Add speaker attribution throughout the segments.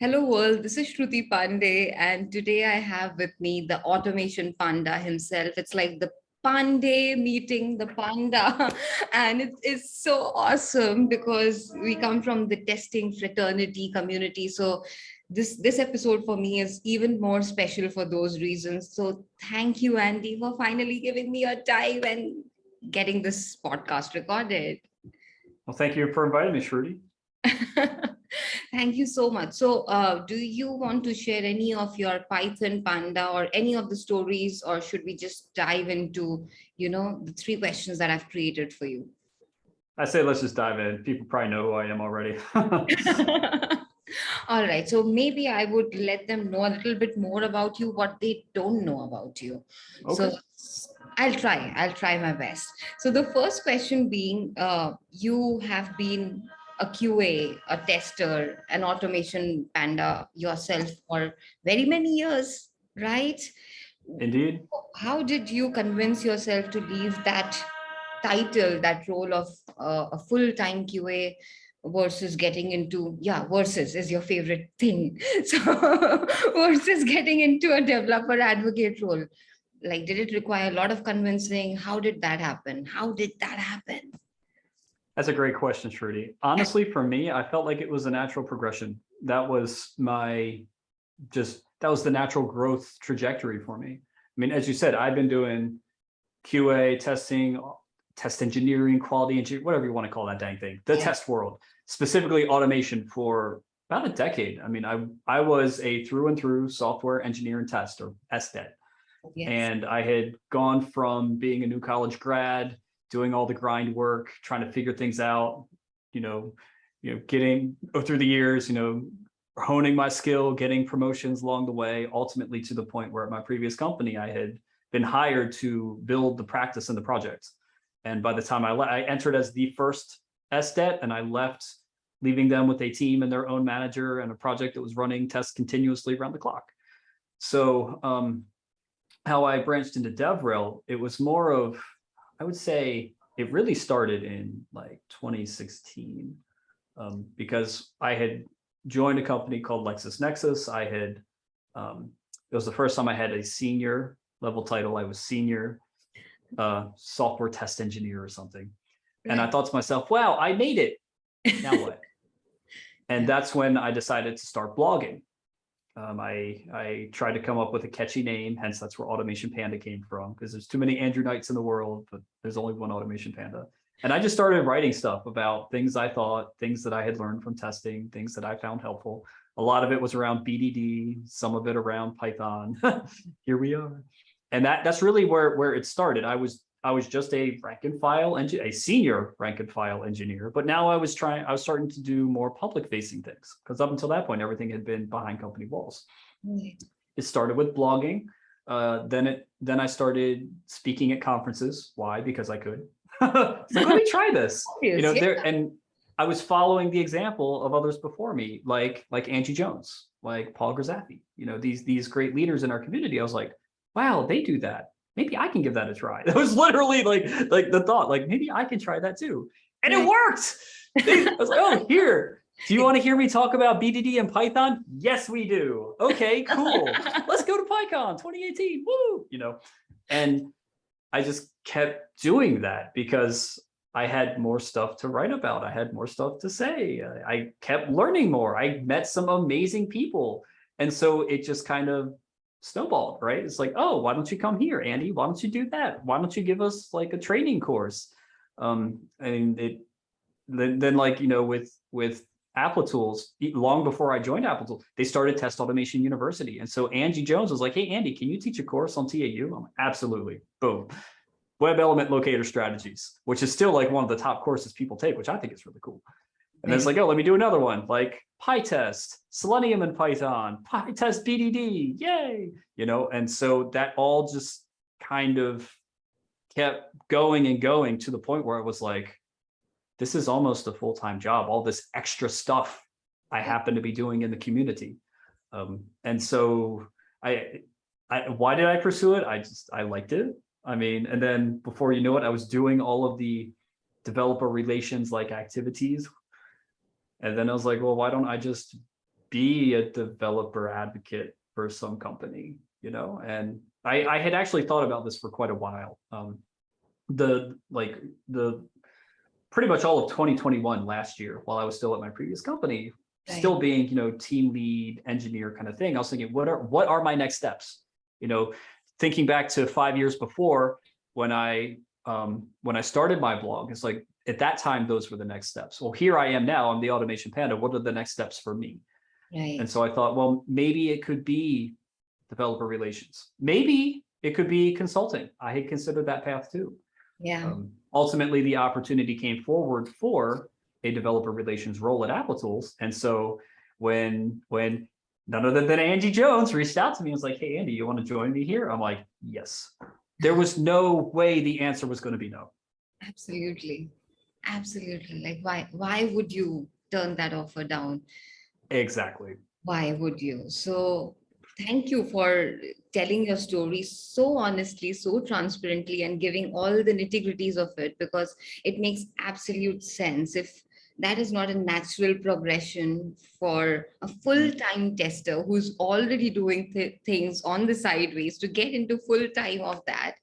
Speaker 1: Hello world, this is Shruti Pandey, and today I have with me the automation panda himself. It's like the Panday meeting the panda, and it is so awesome because we come from the testing fraternity community. So this episode for me is even more special for those reasons. So thank you, Andy, for finally giving me your time and getting this podcast recorded.
Speaker 2: Well, thank you for inviting me, Shruti.
Speaker 1: Thank you so much. So, do you want to share any of your Python Panda or any of the stories, or should we just dive into, the three questions that I've created for you?
Speaker 2: I say let's just dive in. People probably know who I am already.
Speaker 1: All right. So maybe I would let them know a little bit more about you, what they don't know about you.
Speaker 2: Okay.
Speaker 1: So I'll try my best. So the first question being, you have been a QA, a tester, an automation panda yourself for very many years, right?
Speaker 2: Indeed.
Speaker 1: How did you convince yourself to leave that title, that role of a full-time QA versus getting into, yeah, versus is your favorite thing. So versus getting into a developer advocate role. Like, did it require a lot of convincing? How did that happen? How did that happen?
Speaker 2: That's a great question, Shruti. Honestly, for me, I felt like it was a natural progression. That was that was the natural growth trajectory for me. I mean, as you said, I've been doing QA testing, test engineering, quality engineering, whatever you want to call that dang thing, the test world, specifically automation for about a decade. I mean, I was a through and through software engineer and test, or SDET.
Speaker 1: Yes.
Speaker 2: And I had gone from being a new college grad, doing all the grind work, trying to figure things out, getting through the years, honing my skill, getting promotions along the way, ultimately to the point where at my previous company, I had been hired to build the practice and the project. And by the time I entered as the first SDET, and I left, leaving them with a team and their own manager and a project that was running tests continuously around the clock. So how I branched into DevRel, it was more of, I would say it really started in like 2016 because I had joined a company called LexisNexis. It was the first time I had a senior level title. I was senior software test engineer or something. Right. And I thought to myself, wow, I made it. Now what? And that's when I decided to start blogging. I tried to come up with a catchy name, hence that's where Automation Panda came from, because there's too many Andrew Knights in the world, but there's only one Automation Panda. And I just started writing stuff about things I thought, things that I had learned from testing, things that I found helpful. A lot of it was around BDD, some of it around Python. Here we are. And that's really where it started. I was just a rank and file engineer, a senior rank and file engineer, but now I was starting to do more public facing things, because up until that point, everything had been behind company walls. Right. It started with blogging. Then I started speaking at conferences. Why? Because I could. So let me try this. And I was following the example of others before me, like Angie Jones, like Paul Grzappi, these great leaders in our community. I was like, wow, they do that. Maybe I can give that a try. That was literally like the thought, like maybe I can try that too. And it worked. I was like, oh, here. Do you want to hear me talk about BDD and Python? Yes, we do. Okay, cool. Let's go to PyCon 2018. Woo! And I just kept doing that because I had more stuff to write about. I had more stuff to say. I kept learning more. I met some amazing people. And so it just kind of snowballed, right? It's like, oh, why don't you come here, Andy? Why don't you do that? Why don't you give us like a training course? And then like, with Applitools, long before I joined Applitools, they started Test Automation University. And so Angie Jones was like, hey, Andy, can you teach a course on TAU? I'm like, absolutely. Boom. Web element locator strategies, which is still like one of the top courses people take, which I think is really cool. And then it's like, oh, let me do another one, like PyTest, Selenium and Python, PyTest BDD, yay! And so that all just kind of kept going and going to the point where it was like, this is almost a full-time job, all this extra stuff I happen to be doing in the community. And so why did I pursue it? I liked it. I mean, and then before you know it, I was doing all of the developer relations like activities. And then I was like, well, why don't I just be a developer advocate for some company, and I had actually thought about this for quite a while. The pretty much all of 2021 last year, while I was still at my previous company, still being, team lead engineer kind of thing, I was thinking, what are my next steps? Thinking back to 5 years before when I started my blog, it's like at that time, those were the next steps. Well, here I am now, I'm the automation panda. What are the next steps for me?
Speaker 1: Right.
Speaker 2: And so I thought, well, maybe it could be developer relations. Maybe it could be consulting. I had considered that path too.
Speaker 1: Yeah.
Speaker 2: Ultimately, the opportunity came forward for a developer relations role at Applitools. And so when none other than Angie Jones reached out to me and was like, hey, Andy, you want to join me here? I'm like, yes. There was no way the answer was going to be no.
Speaker 1: Absolutely. Absolutely. Like, why would you turn that offer down?
Speaker 2: Exactly.
Speaker 1: Why would you? So thank you for telling your story so honestly, so transparently, and giving all the nitty-gritties of it, because it makes absolute sense. If that is not a natural progression for a full-time tester who's already doing things on the sideways to get into full-time of that,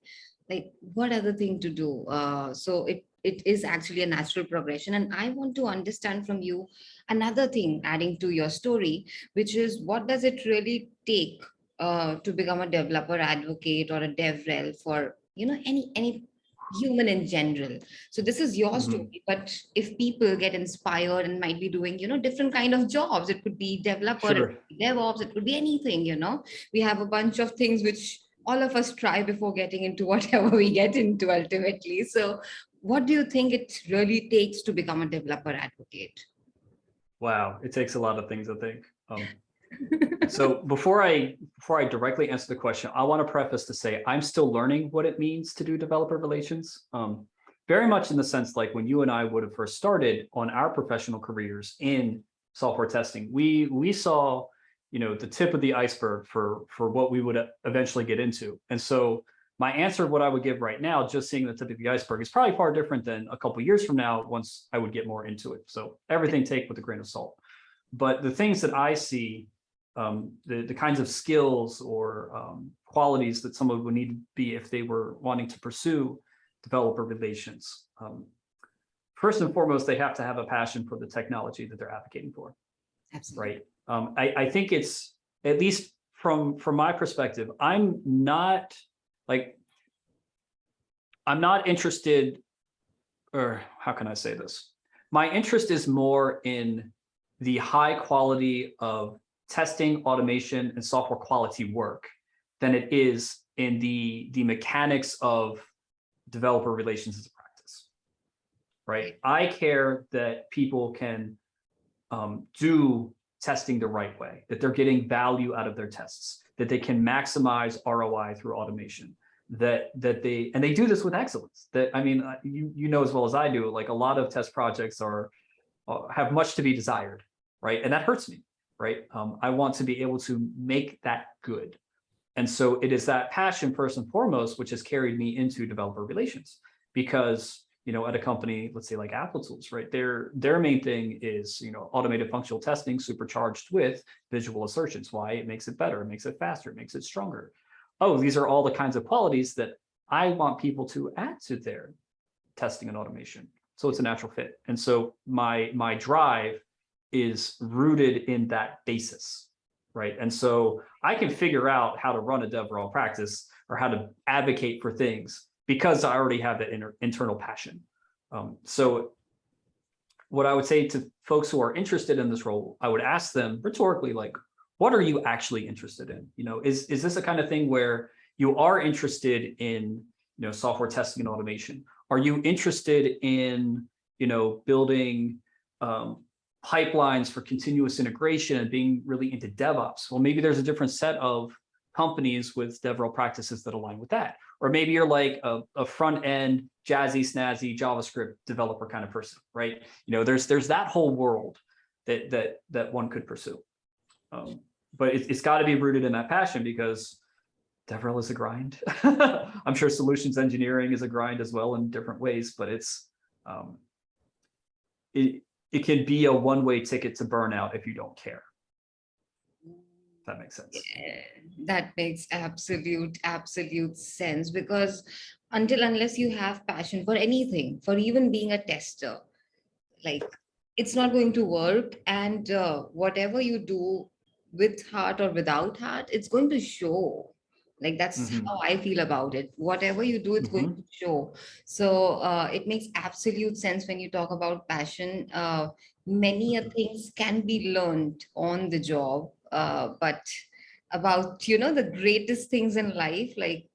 Speaker 1: like what other thing to do? So it is actually a natural progression. And I want to understand from you another thing adding to your story, which is what does it really take to become a developer advocate or a DevRel for any human in general. So this is your story, but if people get inspired and might be doing different kind of jobs, it could be developer, it
Speaker 2: Sure.
Speaker 1: could be DevOps, it could be anything. We have a bunch of things which all of us try before getting into whatever we get into ultimately. So what do you think it really takes to become a developer advocate?
Speaker 2: Wow, it takes a lot of things, I think. So before I directly answer the question, I want to preface to say I'm still learning what it means to do developer relations. Very much in the sense like when you and I would have first started on our professional careers in software testing, we saw the tip of the iceberg for what we would eventually get into. And so my answer, what I would give right now, just seeing the tip of the iceberg, is probably far different than a couple of years from now once I would get more into it. So everything take with a grain of salt. But the things that I see, the kinds of skills or qualities that someone would need to be if they were wanting to pursue developer relations. First and foremost, they have to have a passion for the technology that they're advocating for.
Speaker 1: Absolutely.
Speaker 2: Right. I think it's, at least from my perspective, I'm not interested, or how can I say this? My interest is more in the high quality of testing, automation, and software quality work than it is in the mechanics of developer relations as a practice, right? I care that people can do testing the right way, that they're getting value out of their tests, that they can maximize ROI through automation, that they do this with excellence. That, I mean, you know as well as I do, like a lot of test projects have much to be desired, right? And that hurts me, right? I want to be able to make that good. And so it is that passion first and foremost, which has carried me into developer relations, because at a company, let's say like Applitools, right? Their main thing is, automated functional testing supercharged with visual assertions. Why? It makes it better, it makes it faster, it makes it stronger. Oh, these are all the kinds of qualities that I want people to add to their testing and automation. So it's a natural fit. And so my drive is rooted in that basis, right? And so I can figure out how to run a DevRel practice or how to advocate for things because I already have that internal passion. So what I would say to folks who are interested in this role, I would ask them rhetorically, like, what are you actually interested in? Is this a kind of thing where you are interested in, software testing and automation? Are you interested in, building pipelines for continuous integration and being really into DevOps? Well, maybe there's a different set of companies with DevRel practices that align with that. Or maybe you're like a front end, jazzy, snazzy JavaScript developer kind of person, right? There's that whole world that one could pursue. But it's got to be rooted in that passion, because DevRel is a grind. I'm sure solutions engineering is a grind as well in different ways, but it can be a one-way ticket to burnout if you don't care. That makes sense.
Speaker 1: Yeah, that makes absolute sense, because unless you have passion for anything, for even being a tester, like it's not going to work. And whatever you do with heart or without heart, it's going to show. Like that's
Speaker 2: Hmm.
Speaker 1: how I feel about it. Whatever you do, it's going
Speaker 2: Hmm.
Speaker 1: to show. So it makes absolute sense when you talk about passion. Many things can be learned on the job, but about the greatest things in life, like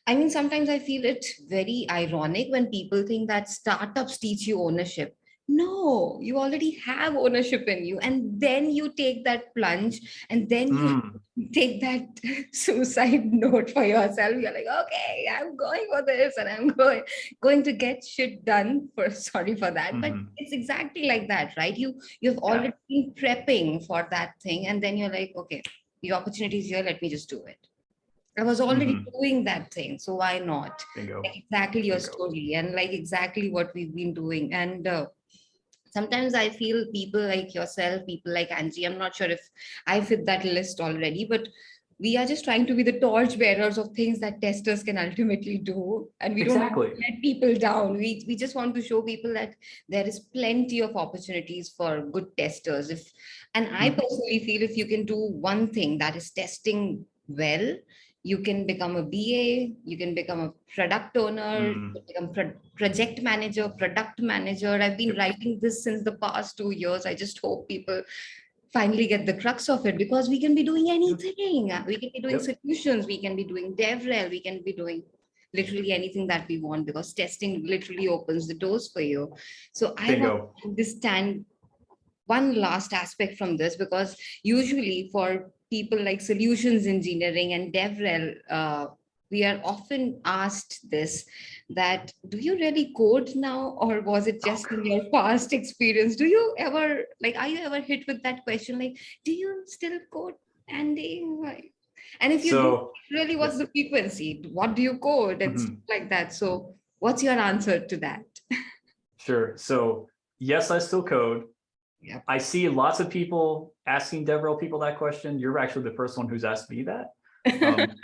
Speaker 1: I mean, sometimes I feel it very ironic when people think that startups teach you ownership. No, you already have ownership in you. And then you take that plunge, and then you
Speaker 2: Mm.
Speaker 1: take that suicide note for yourself. You're like, okay, I'm going for this, and I'm going to get shit done for sorry for that. But
Speaker 2: Hmm.
Speaker 1: it's exactly like that, right? You've
Speaker 2: Yeah.
Speaker 1: already been prepping for that thing, and then you're like, okay, the opportunity is here, let me just do it. I was already
Speaker 2: Hmm.
Speaker 1: doing that thing, so why not?
Speaker 2: Bingo.
Speaker 1: Like exactly your
Speaker 2: Bingo.
Speaker 1: story, and like exactly what we've been doing. And sometimes I feel people like yourself, people like Angie, I'm not sure if I fit that list already, but we are just trying to be the torch bearers of things that testers can ultimately do. And we don't want to
Speaker 2: Exactly.
Speaker 1: let people down. We just want to show people that there is plenty of opportunities for good testers. If and I
Speaker 2: Mhm.
Speaker 1: personally feel if you can do one thing, that is testing well, you can become a BA, you can become a product owner, you
Speaker 2: Mm.
Speaker 1: can become project manager, product manager. I've been
Speaker 2: Yep.
Speaker 1: writing this since the past 2 years. I just hope people finally get the crux of it, because we can be doing
Speaker 2: Yep.
Speaker 1: anything. We can be doing
Speaker 2: Yep.
Speaker 1: solutions, we can be doing DevRel, we can be doing literally anything that we want, because testing literally opens the doors for you. So I want
Speaker 2: Bingo.
Speaker 1: to understand one last aspect from this, because usually for people like solutions engineering and DevRel, we are often asked this, that do you really code now, or was it
Speaker 2: Oh,
Speaker 1: just in your past experience? Do you ever like, are you ever hit with that question, like, do you still code, Andy? And if you do,
Speaker 2: so
Speaker 1: really,
Speaker 2: yeah.
Speaker 1: what's the frequency? What do you code and stuff
Speaker 2: Mhm.
Speaker 1: like that? So what's your answer to that?
Speaker 2: Sure. So yes, I still code.
Speaker 1: Yeah.
Speaker 2: I see lots of people asking DevRel people that question. You're actually the first one who's asked me that. Um,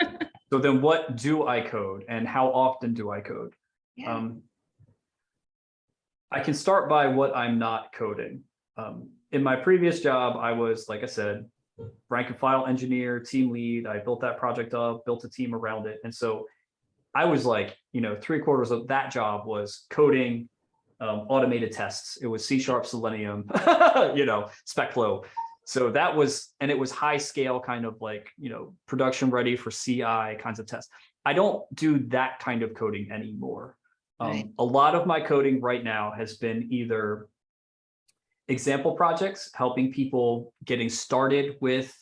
Speaker 2: so then what do I code and how often do I code?
Speaker 1: Yeah.
Speaker 2: Um, I can start by what I'm not coding. In my previous job, I was, like I said, rank and file engineer, team lead. I built that project up, built a team around it. And so I was like, 3/4 of that job was coding automated tests. It was C# Selenium, spec flow. So that was, and it was high scale kind of like, production ready for CI kinds of tests. I don't do that kind of coding anymore.
Speaker 1: Right.
Speaker 2: A lot of my coding right now has been either example projects, helping people getting started with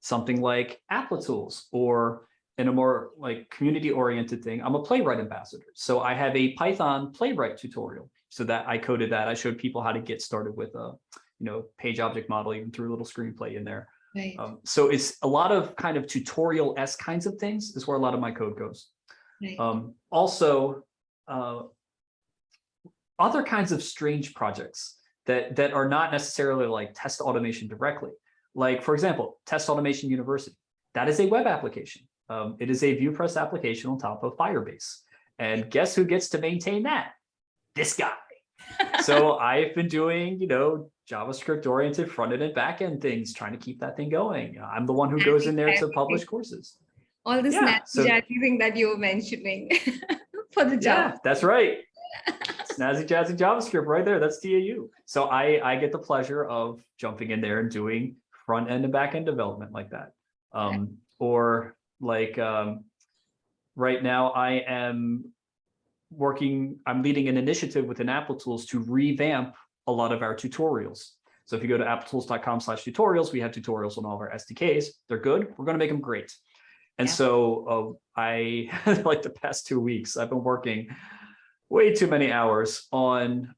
Speaker 2: something like Applitools, or in a more like community oriented thing, I'm a playwright ambassador. So I have a Python playwright tutorial. So that I coded that. I showed people how to get started with a, page object model, even threw a little screenplay in there.
Speaker 1: Right.
Speaker 2: So it's a lot of kind of tutorial-esque kinds of things is where a lot of my code goes.
Speaker 1: Right.
Speaker 2: Also, other kinds of strange projects that are not necessarily like test automation directly. Like, for example, Test Automation University. That is a web application. It is a ViewPress application on top of Firebase. And guess who gets to maintain that? This guy. So I've been doing, JavaScript oriented front end and back end things, trying to keep that thing going. I'm the one who goes in there to publish courses.
Speaker 1: All this
Speaker 2: Yeah.
Speaker 1: nasty
Speaker 2: So
Speaker 1: jazzy thing that you were mentioning for the job.
Speaker 2: yeah, that's right. Snazzy jazzy JavaScript right there. That's TAU. So I get the pleasure of jumping in there and doing front end and back end development like that. Or like right now I'm leading an initiative within Applitools to revamp a lot of our tutorials. So if you go to applitools.com/tutorials, we have tutorials on all of our SDKs. They're good. We're going to make them great. And so I, like the past 2 weeks, I've been working way too many hours on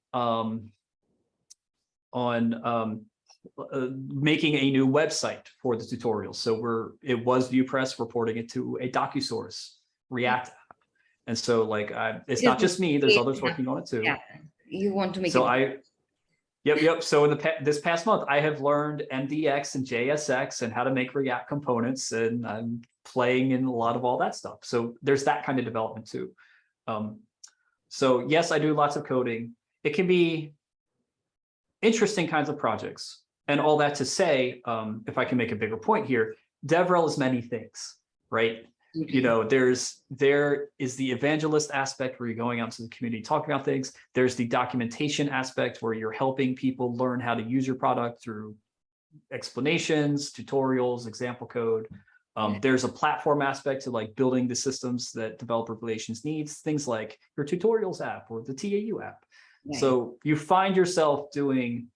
Speaker 2: making a new website for the tutorials. So it was ViewPress, reporting it to a DocuSource React app. And so like it's not just me, there's others working on it too.
Speaker 1: Yeah, you want to make
Speaker 2: So
Speaker 1: it.
Speaker 2: Yep. So in this past month, I have learned MDX and JSX and how to make React components, and I'm playing in a lot of all that stuff. So there's that kind of development too. So yes, I do lots of coding. It can be interesting kinds of projects, and all that to say, if I can make a bigger point here, DevRel is many things, right? You know, there is the evangelist aspect where you're going out to the community talking about things. There's the documentation aspect where you're helping people learn how to use your product through explanations, tutorials, example code. There's a platform aspect to like building the systems that developer relations needs, things like your tutorials app or the TAU app. Right. So you find yourself doing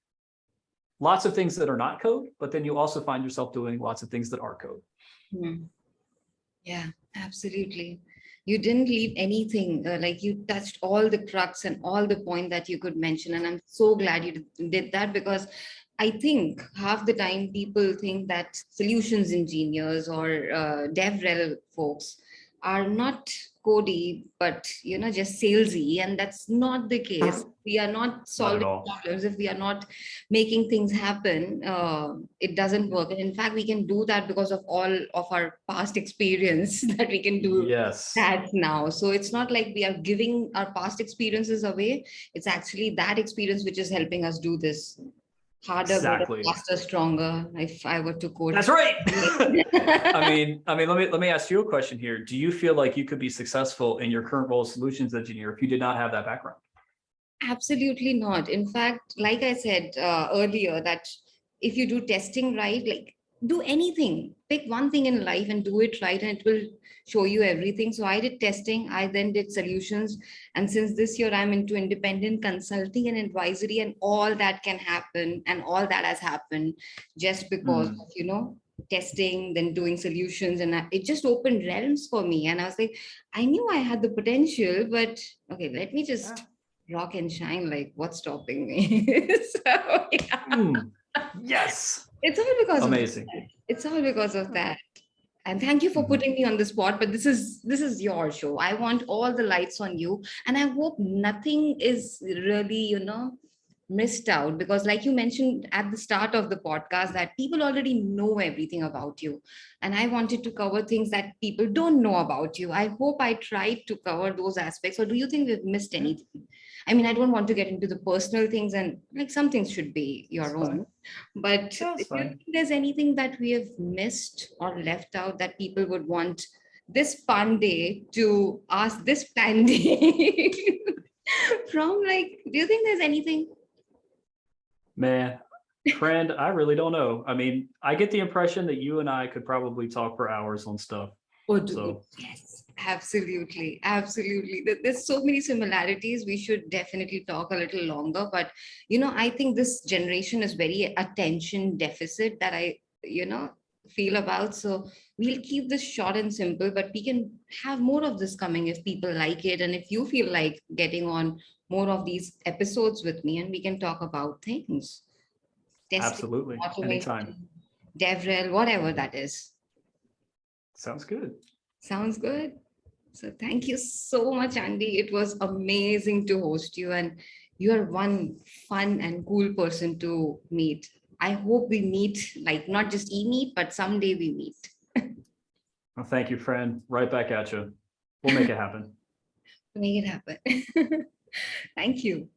Speaker 2: lots of things that are not code, but then you also find yourself doing lots of things that are code.
Speaker 1: Yeah, absolutely. You didn't leave anything, like you touched all the crux and all the point that you could mention. And I'm so glad you did that, because I think half the time people think that solutions engineers or DevRel folks are not codey, but just salesy, and that's not the case. We are not solving problems if we are not making things happen. It doesn't work, and in fact, we can do that because of all of our past experience that we can do that now. So it's not like we are giving our past experiences away. It's actually that experience which is helping us do this harder, better, faster, stronger. If I were to quote,
Speaker 2: that's right. I mean, let me ask you a question here. Do you feel like you could be successful in your current role as solutions engineer if you did not have that background?
Speaker 1: Absolutely not. In fact, like I said earlier, that if you do testing right, like do anything, pick one thing in life and do it right, and it will show you everything. So I did testing, I then did solutions. And since this year, I'm into independent consulting and advisory, and all that can happen. And all that has happened just because of, testing, then doing solutions. And it just opened realms for me. And I was like, I knew I had the potential, but okay, let me just rock and shine. Like, what's stopping me? So,
Speaker 2: yes.
Speaker 1: It's all because
Speaker 2: amazing.
Speaker 1: It's all because of that. And thank you for putting me on the spot, but this is your show. I want all the lights on you, and I hope nothing is really, missed out, because like you mentioned at the start of the podcast, that people already know everything about you, and I wanted to cover things that people don't know about you. I hope I tried to cover those aspects. Or do you think we've missed anything? I mean, I don't want to get into the personal things, and like some things should be your own. But do you think there's anything that we have missed or left out that people would want this Panday to ask this Pandy from? Like, do you think there's anything?
Speaker 2: Man, friend, I really don't know. I mean, I get the impression that you and I could probably talk for hours on stuff.
Speaker 1: Oh, dude. So. Yes, absolutely. Absolutely. There's so many similarities. We should definitely talk a little longer. But, I think this generation is very attention deficit that I, feel about. So we'll keep this short and simple, but we can have more of this coming if people like it. And if you feel like getting on more of these episodes with me, and we can talk about things.
Speaker 2: Testing, absolutely. Anytime.
Speaker 1: DevRel, whatever that is.
Speaker 2: Sounds good.
Speaker 1: Sounds good. So thank you so much, Andy. It was amazing to host you, and you're one fun and cool person to meet. I hope we meet, like not just e-meet, but someday we meet.
Speaker 2: Well, thank you, friend. Right back at you. We'll make it happen.
Speaker 1: Make it happen. Thank you.